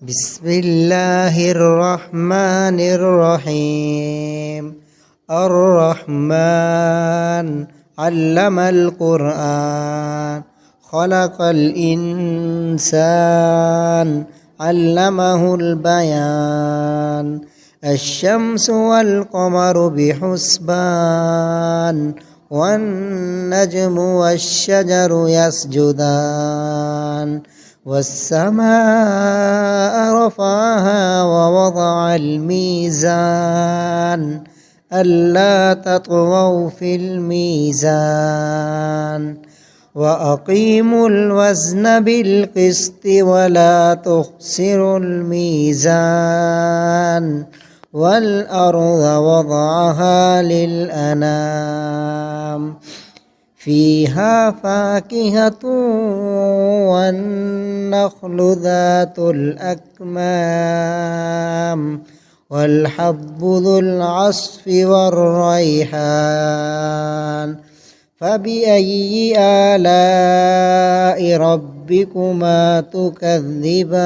بسم الله الرحمن الرحيم. الرحمن علم القرآن خلق الإنسان علمه البيان. الشمس والقمر بحسبان والنجم والشجر يسجدان. والسماء رفعها ووضع الميزان ألا تطغوا في الميزان وأقيموا الوزن بالقسط ولا تخسروا الميزان. والأرض وضعها للأنام فيها فاكهة والنخل ذات الأكمام والحب ذو العصف والريحان. فبأي آلاء ربكما تكذبان؟